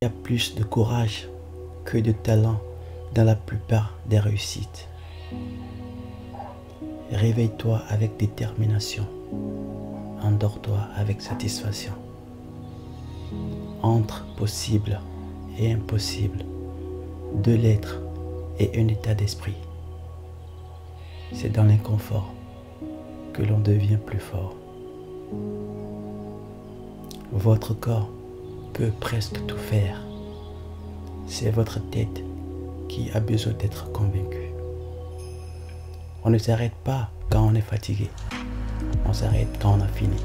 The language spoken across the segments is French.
Il y a plus de courage que de talent dans la plupart des réussites. Réveille-toi avec détermination. Endors-toi avec satisfaction. Entre possible et impossible, deux lettres et un état d'esprit. C'est dans l'inconfort que l'on devient plus fort. Votre corps peut presque tout faire. C'est votre tête qui a besoin d'être convaincue. On ne s'arrête pas quand on est fatigué. On s'arrête quand on a fini.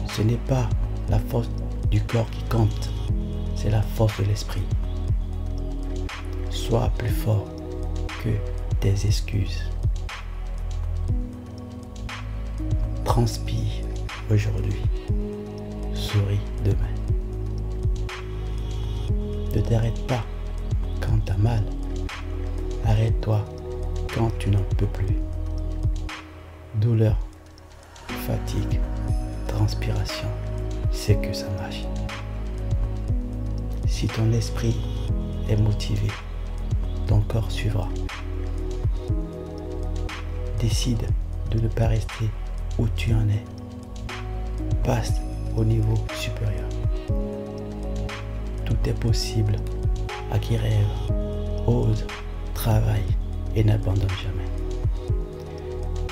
Ce n'est pas la force du corps qui compte, c'est la force de l'esprit. Sois plus fort que tes excuses. Transpire aujourd'hui, souris demain. Ne t'arrête pas quand t'as mal. Arrête-toi quand tu n'en peux plus. Douleur, fatigue, transpiration, c'est que ça marche. Si ton esprit est motivé, ton corps suivra. Décide de ne pas rester où tu en es. Passe au niveau supérieur. Tout est possible à qui rêve, ose, travaille et n'abandonne jamais.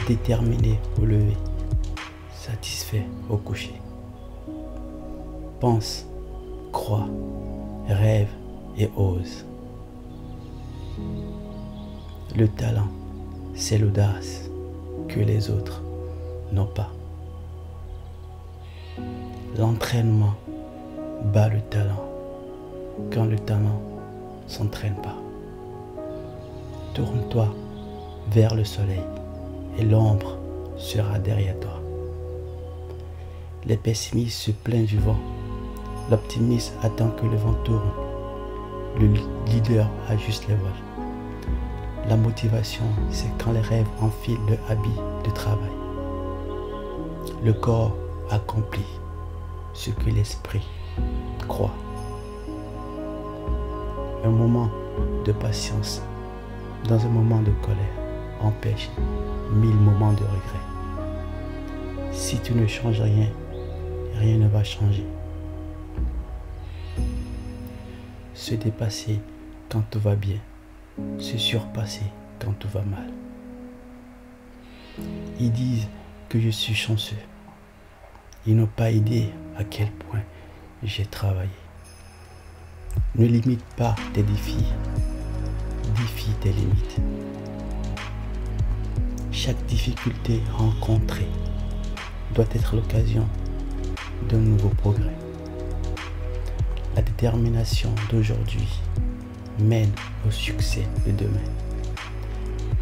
Déterminé au lever, satisfait au coucher. Pense, crois, rêve et ose. Le talent, c'est l'audace que les autres n'ont pas. L'entraînement bat le talent quand le talent ne s'entraîne pas. Tourne-toi vers le soleil et l'ombre sera derrière toi. Les pessimistes se plaignent du vent. L'optimiste attend que le vent tourne. Le leader ajuste les voiles. La motivation, c'est quand les rêves enfilent le habit de travail. Le corps accomplit ce que l'esprit croit. Un moment de patience dans un moment de colère empêche 1000 moments de regret. Si tu ne changes rien, rien ne va changer. Se dépasser quand tout va bien, se surpasser quand tout va mal. Ils disent que je suis chanceux. Ils n'ont pas idée à quel point j'ai travaillé. Ne limite pas tes défis, défie tes limites. Chaque difficulté rencontrée doit être l'occasion d'un nouveau progrès. La détermination d'aujourd'hui mène au succès de demain.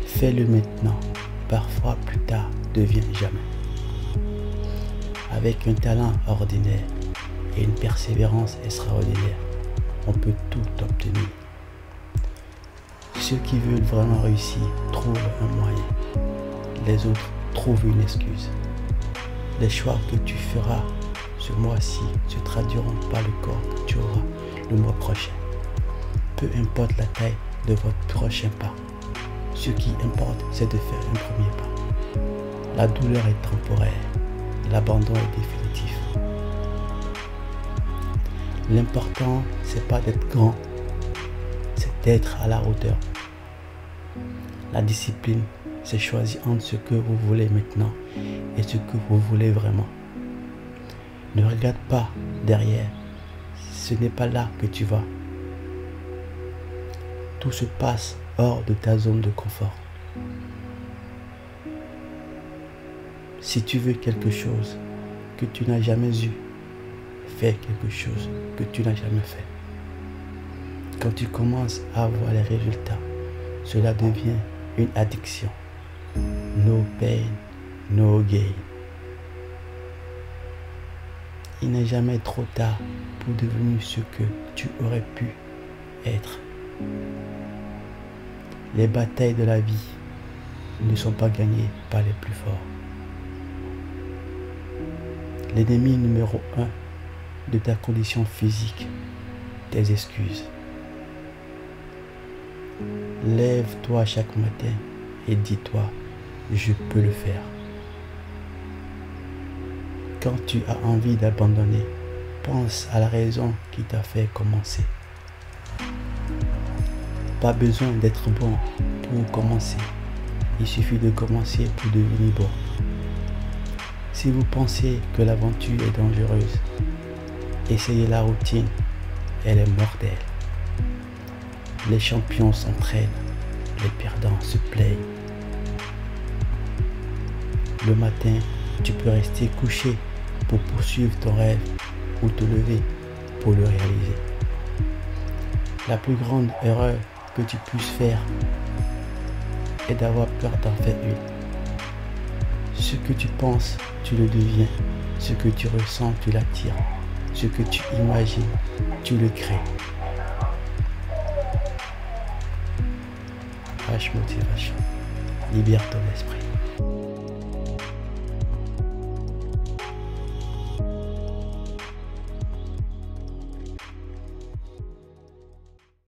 Fais-le maintenant, parfois plus tard devient jamais. Avec un talent ordinaire et une persévérance extraordinaire, on peut tout obtenir. Ceux qui veulent vraiment réussir trouvent un moyen. Les autres trouvent une excuse. Les choix que tu feras ce mois-ci se traduiront par le corps que tu auras le mois prochain. Peu importe la taille de votre prochain pas. Ce qui importe, c'est de faire un premier pas. La douleur est temporaire. L'abandon est définitif. L'important, c'est pas d'être grand, c'est d'être à la hauteur. La discipline, c'est choisir entre ce que vous voulez maintenant et ce que vous voulez vraiment. Ne regarde pas derrière, ce n'est pas là que tu vas. Tout se passe hors de ta zone de confort. Si tu veux quelque chose que tu n'as jamais eu, fais quelque chose que tu n'as jamais fait. Quand tu commences à voir les résultats, cela devient une addiction. No pain, no gain. Il n'est jamais trop tard pour devenir ce que tu aurais pu être. Les batailles de la vie ne sont pas gagnées par les plus forts. L'ennemi numéro 1 de ta condition physique, tes excuses. Lève-toi chaque matin et dis-toi, je peux le faire. Quand tu as envie d'abandonner, pense à la raison qui t'a fait commencer. Pas besoin d'être bon pour commencer. Il suffit de commencer pour devenir bon. Si vous pensez que l'aventure est dangereuse, essayez la routine, elle est mortelle. Les champions s'entraînent, les perdants se plaignent. Le matin, tu peux rester couché pour poursuivre ton rêve ou te lever pour le réaliser. La plus grande erreur que tu puisses faire est d'avoir peur d'en faire une. Ce que tu penses, tu le deviens. Ce que tu ressens, tu l'attires. Ce que tu imagines, tu le crées. Motivation. Libère ton esprit.